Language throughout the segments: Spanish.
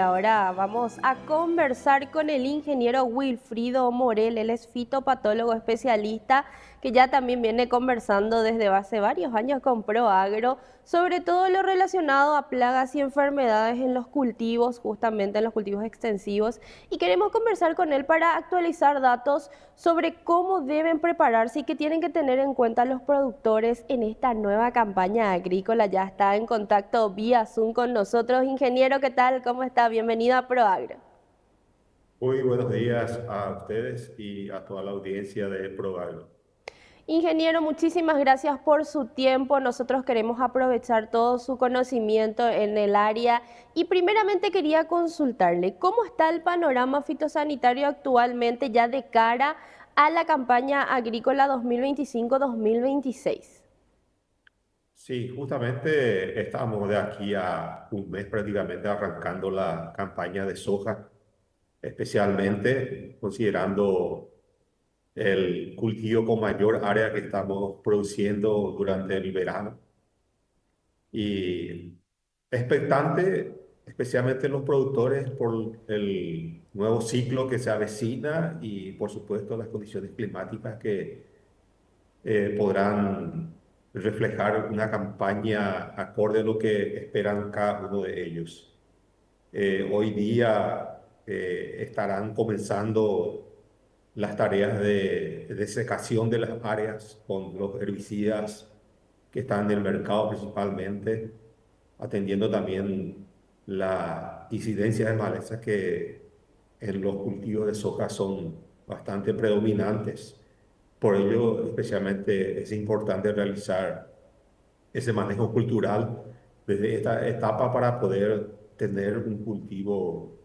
Ahora vamos a conversar con el ingeniero Wilfrido Morel, él es fitopatólogo especialista que ya también viene conversando desde hace varios años con ProAgro, sobre todo lo relacionado a plagas y enfermedades en los cultivos, justamente en los cultivos extensivos, y queremos conversar con él para actualizar datos sobre cómo deben prepararse y qué tienen que tener en cuenta los productores en esta nueva campaña agrícola. Ya está en contacto vía Zoom con nosotros. Ingeniero, ¿qué tal? ¿Cómo está? Bienvenido a ProAgro. Muy buenos días a ustedes y a toda la audiencia de ProAgro. Ingeniero, muchísimas gracias por su tiempo. Nosotros queremos aprovechar todo su conocimiento en el área y primeramente quería consultarle cómo está el panorama fitosanitario actualmente ya de cara a la campaña agrícola 2025-2026. Sí, justamente estamos de aquí a un mes prácticamente arrancando la campaña de soja, especialmente considerando el cultivo con mayor área que estamos produciendo durante el verano. Y expectante, especialmente los productores, por el nuevo ciclo que se avecina y por supuesto las condiciones climáticas que podrán reflejar una campaña acorde a lo que esperan cada uno de ellos. Hoy día estarán comenzando las tareas de secación de las áreas con los herbicidas que están en el mercado principalmente, atendiendo también la incidencia de malezas que en los cultivos de soja son bastante predominantes. Por ello, especialmente es importante realizar ese manejo cultural desde esta etapa para poder tener un cultivo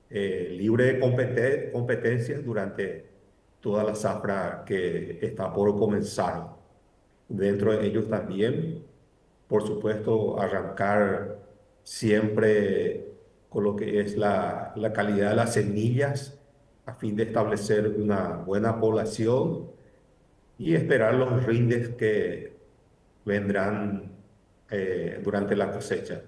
libre de competencias durante toda la zafra que está por comenzar. Dentro de ellos también, por supuesto, arrancar siempre con lo que es la calidad de las semillas a fin de establecer una buena población y esperar los rindes que vendrán durante la cosecha.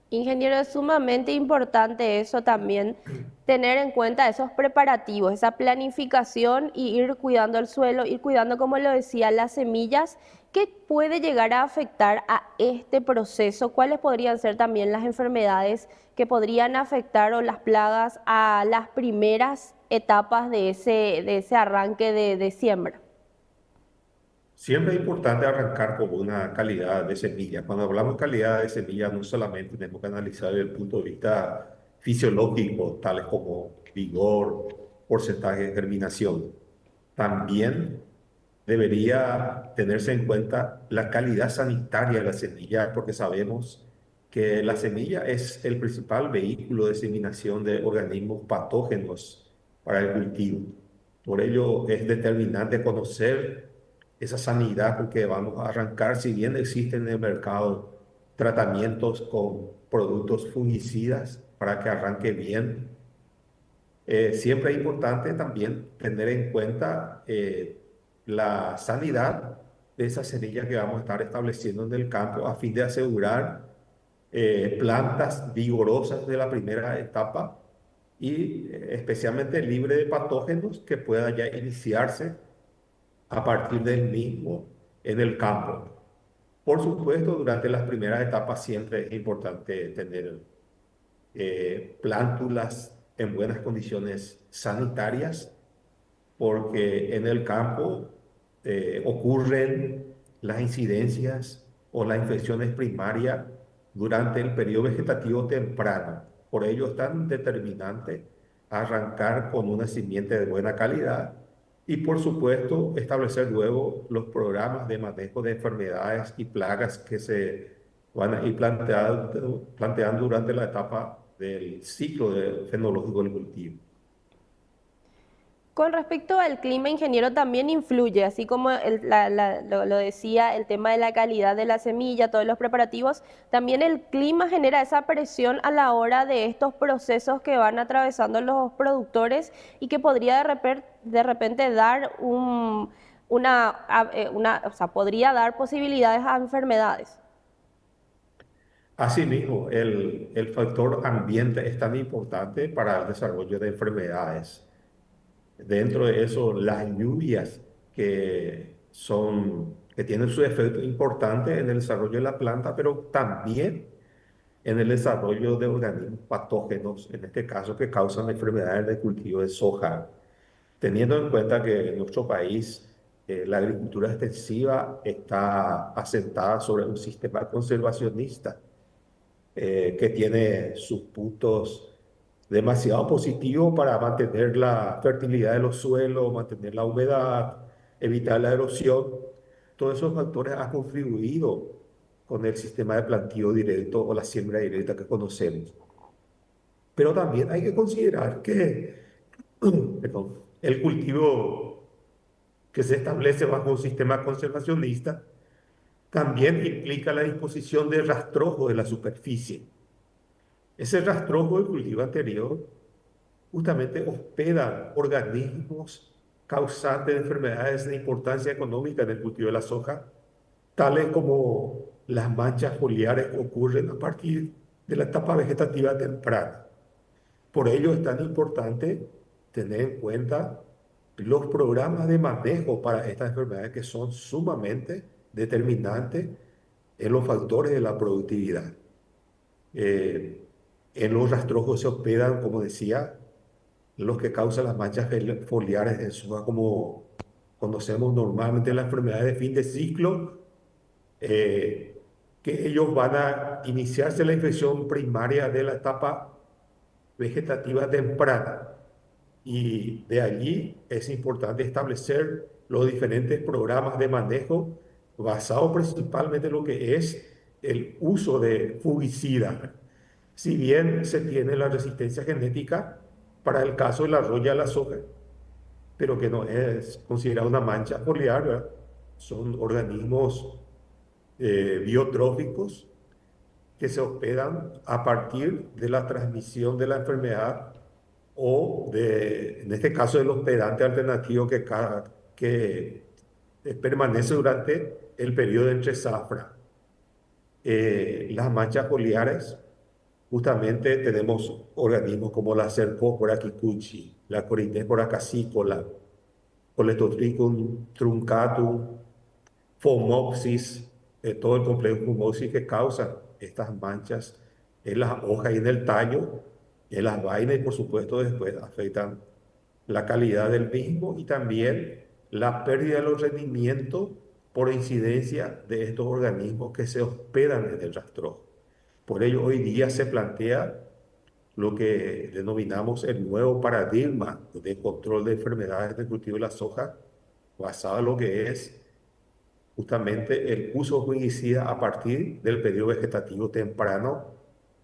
Ingeniero, es sumamente importante eso también, tener en cuenta esos preparativos, esa planificación y ir cuidando el suelo, ir cuidando, como lo decía, las semillas. ¿Qué puede llegar a afectar a este proceso? ¿Cuáles podrían ser también las enfermedades que podrían afectar o las plagas a las primeras etapas de ese arranque de siembra? Siempre es importante arrancar con una calidad de semilla. Cuando hablamos de calidad de semilla, no solamente tenemos que analizar desde el punto de vista fisiológico, tales como vigor, porcentaje de germinación. También debería tenerse en cuenta la calidad sanitaria de la semilla, porque sabemos que la semilla es el principal vehículo de diseminación de organismos patógenos para el cultivo. Por ello es determinante conocer esa sanidad con que vamos a arrancar, si bien existen en el mercado tratamientos con productos fungicidas para que arranque bien. Siempre es importante también tener en cuenta la sanidad de esa semilla que vamos a estar estableciendo en el campo a fin de asegurar plantas vigorosas de la primera etapa y especialmente libre de patógenos que pueda ya iniciarse a partir del mismo en el campo. Por supuesto, durante las primeras etapas siempre es importante tener plántulas en buenas condiciones sanitarias, porque en el campo ocurren las incidencias o las infecciones primarias durante el periodo vegetativo temprano. Por ello es tan determinante arrancar con una simiente de buena calidad y por supuesto establecer luego los programas de manejo de enfermedades y plagas que se van a ir planteando durante la etapa del ciclo fenológico del cultivo. Con respecto al clima, ingeniero, también influye, así como lo decía, el tema de la calidad de la semilla, todos los preparativos, también el clima genera esa presión a la hora de estos procesos que van atravesando los productores y que podría de repente dar o sea, podría dar posibilidades a enfermedades. Asimismo, el factor ambiente es tan importante para el desarrollo de enfermedades. Dentro de eso, las lluvias que tienen su efecto importante en el desarrollo de la planta, pero también en el desarrollo de organismos patógenos, en este caso que causan enfermedades del cultivo de soja. Teniendo en cuenta que en nuestro país la agricultura extensiva está asentada sobre un sistema conservacionista que tiene sus puntos demasiado positivos para mantener la fertilidad de los suelos, mantener la humedad, evitar la erosión. Todos esos factores han contribuido con el sistema de planteo directo o la siembra directa que conocemos. Pero también hay que considerar que perdón, el cultivo que se establece bajo un sistema conservacionista también implica la disposición de rastrojo de la superficie. Ese rastrojo del cultivo anterior justamente hospeda organismos causantes de enfermedades de importancia económica en el cultivo de la soja, tales como las manchas foliares que ocurren a partir de la etapa vegetativa temprana. Por ello es tan importante tener en cuenta los programas de manejo para estas enfermedades que son sumamente determinantes en los factores de la productividad. Eh, en los rastrojos se hospedan, como decía, los que causan las manchas foliares en soja, como conocemos normalmente las enfermedades de fin de ciclo, eh, que ellos van a iniciarse la infección primaria de la etapa vegetativa temprana. Y de allí es importante establecer los diferentes programas de manejo basados principalmente en lo que es el uso de fungicidas. Si bien se tiene la resistencia genética para el caso de la roya de la soja, pero que no es considerada una mancha foliar, ¿verdad? Son organismos biotróficos que se hospedan a partir de la transmisión de la enfermedad o de, en este caso, del hospedante alternativo que permanece durante el periodo entre zafra. Las manchas foliares, justamente tenemos organismos como la Cercospora kikuchi, la Corythospora cassicola, Coledotrichum truncatum, Phomopsis, todo el complejo Phomopsis que causan estas manchas en las hojas y en el tallo, en las vainas y por supuesto después afectan la calidad del mismo y también la pérdida de los rendimientos por incidencia de estos organismos que se hospedan en el rastrojo. Por ello hoy día se plantea lo que denominamos el nuevo paradigma de control de enfermedades del cultivo de la soja, basado en lo que es justamente el uso fungicida a partir del periodo vegetativo temprano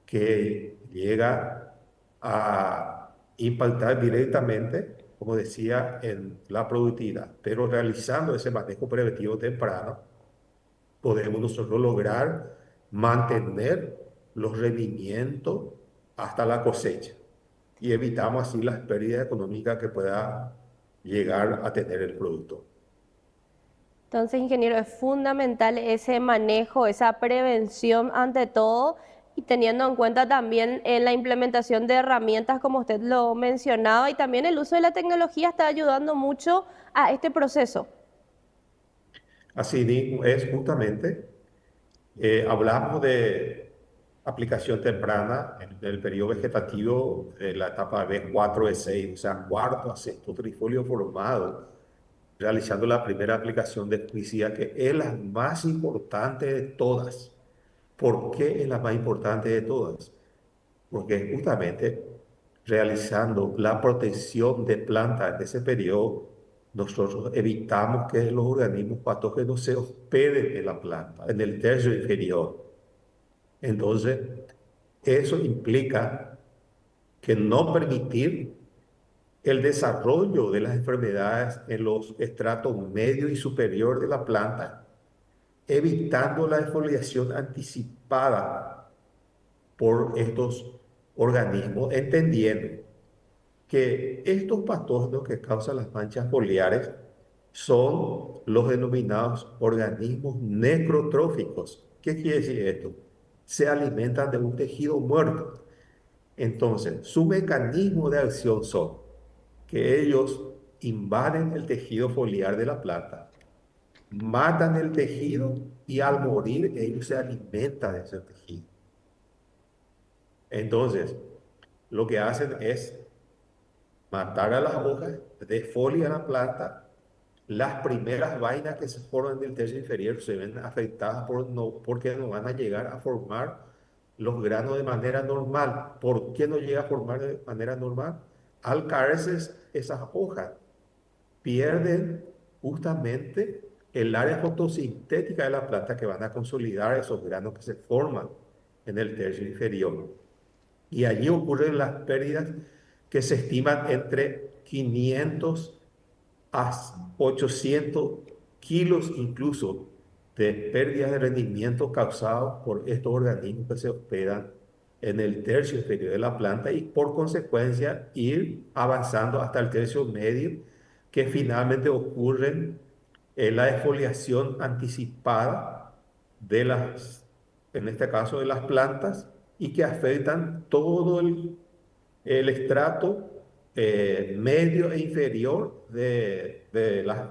que llega a impactar directamente, como decía, en la productividad. Pero realizando ese manejo preventivo temprano, podemos nosotros lograr mantener los rendimientos hasta la cosecha y evitamos así las pérdidas económicas que pueda llegar a tener el producto. Entonces, ingeniero, es fundamental ese manejo, esa prevención ante todo y teniendo en cuenta también la implementación de herramientas como usted lo mencionaba y también el uso de la tecnología está ayudando mucho a este proceso. Así mismo es justamente, hablamos de aplicación temprana en el periodo vegetativo de la etapa B4, B6, o sea, cuarto a sexto trifolio formado, realizando la primera aplicación de fungicida, que es la más importante de todas. ¿Por qué es la más importante de todas? Porque justamente realizando la protección de plantas en ese periodo, nosotros evitamos que los organismos patógenos se hospeden en la planta, en el tercio inferior. Entonces, eso implica que no permitir el desarrollo de las enfermedades en los estratos medio y superior de la planta, evitando la exfoliación anticipada por estos organismos, entendiendo que estos patógenos que causan las manchas foliares son los denominados organismos necrotróficos. ¿Qué quiere decir esto? se alimentan de un tejido muerto. Entonces, su mecanismo de acción son que ellos invaden el tejido foliar de la planta, matan el tejido y al morir ellos se alimentan de ese tejido. Entonces, lo que hacen es matar a las hojas, de folia a la planta. Las primeras vainas que se forman del tercio inferior se ven afectadas porque no van a llegar a formar los granos de manera normal. ¿Por qué no llega a formar de manera normal? Al caerse esas hojas, pierden justamente el área fotosintética de la planta que van a consolidar esos granos que se forman en el tercio inferior. Y allí ocurren las pérdidas que se estiman entre 500 a 800 kilos incluso de pérdidas de rendimiento causados por estos organismos que se hospedan en el tercio inferior de la planta y por consecuencia ir avanzando hasta el tercio medio, que finalmente ocurren en la exfoliación anticipada de en este caso de las plantas, y que afectan todo el estrato medio e inferior de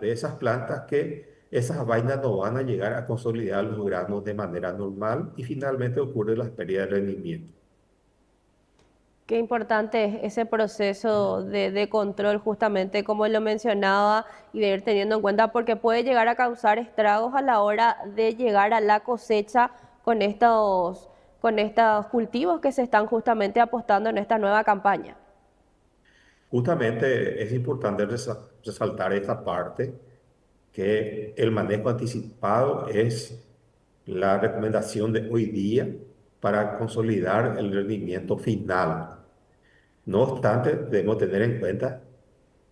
esas plantas, que esas vainas no van a llegar a consolidar los granos de manera normal y finalmente ocurre la pérdida de rendimiento. Qué importante es ese proceso de control, justamente como lo mencionaba, y de ir teniendo en cuenta, porque puede llegar a causar estragos a la hora de llegar a la cosecha con estos cultivos que se están justamente apostando en esta nueva campaña. Justamente es importante resaltar esta parte, que el manejo anticipado es la recomendación de hoy día para consolidar el rendimiento final. No obstante, debemos tener en cuenta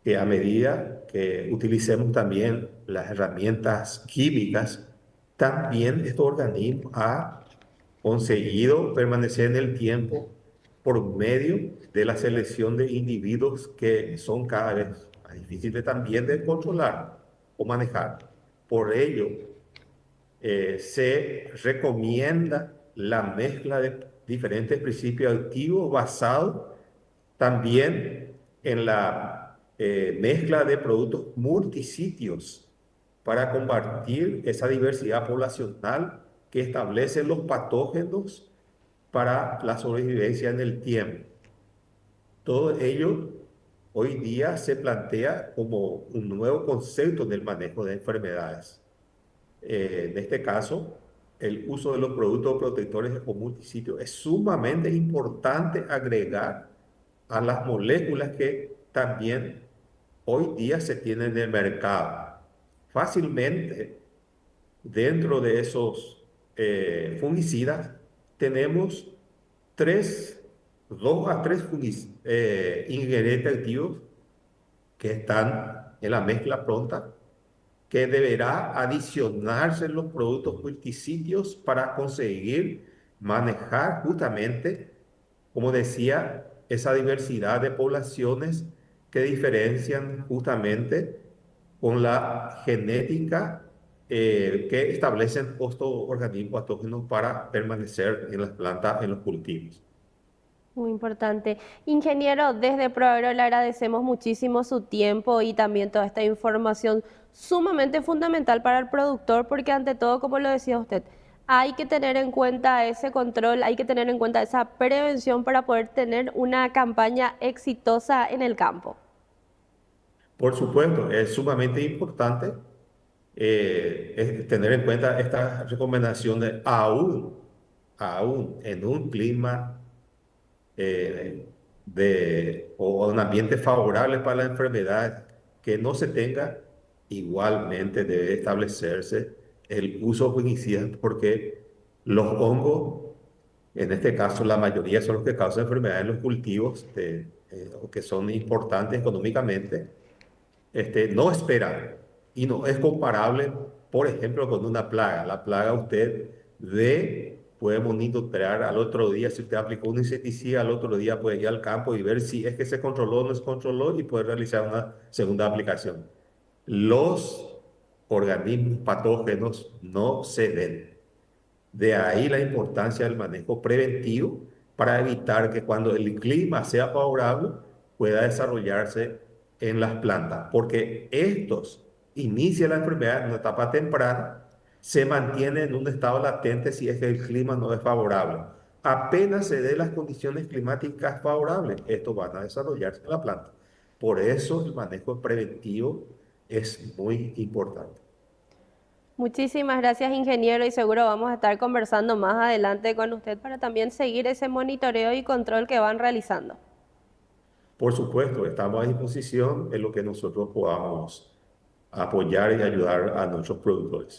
que a medida que utilicemos también las herramientas químicas, también estos organismos han conseguido permanecer en el tiempo por medio de la selección de individuos que son cada vez más difíciles también de controlar o manejar. Por ello, se recomienda la mezcla de diferentes principios activos basados también en la mezcla de productos multisitios para combatir esa diversidad poblacional que establecen los patógenos para la sobrevivencia en el tiempo. Todo ello hoy día se plantea como un nuevo concepto del manejo de enfermedades. En este caso, el uso de los productos protectores o multisitios es sumamente importante agregar a las moléculas que también hoy día se tienen en el mercado. Fácilmente, dentro de esos fungicidas, tenemos tres, dos a tres ingredientes activos que están en la mezcla pronta, que deberá adicionarse en los productos multisitios para conseguir manejar justamente, como decía, esa diversidad de poblaciones que diferencian justamente con la genética que establecen estos organismos patógenos para permanecer en las plantas, en los cultivos. Muy importante. Ingeniero, desde ProAgro le agradecemos muchísimo su tiempo y también toda esta información sumamente fundamental para el productor, porque ante todo, como lo decía usted, hay que tener en cuenta ese control, hay que tener en cuenta esa prevención para poder tener una campaña exitosa en el campo. Por supuesto, es sumamente importante es tener en cuenta esta recomendación de aún en un clima o un ambiente favorable para la enfermedad, que no se tenga, igualmente debe establecerse el uso de fungicidas, porque los hongos, en este caso la mayoría son los que causan enfermedades en los cultivos, o que son importantes económicamente, no espera y no es comparable, por ejemplo, con una plaga. La plaga puede monitorear al otro día, si usted aplicó un insecticida, al otro día puede ir al campo y ver si es que se controló o no se controló y puede realizar una segunda aplicación. Los organismos patógenos no se ven. De ahí la importancia del manejo preventivo para evitar que cuando el clima sea favorable pueda desarrollarse en las plantas, porque estos inician la enfermedad en una etapa temprana, se mantiene en un estado latente si es que el clima no es favorable. Apenas se den las condiciones climáticas favorables, estos van a desarrollarse en la planta. Por eso el manejo preventivo es muy importante. Muchísimas gracias, ingeniero, y seguro vamos a estar conversando más adelante con usted para también seguir ese monitoreo y control que van realizando. Por supuesto, estamos a disposición en lo que nosotros podamos apoyar y ayudar a nuestros productores.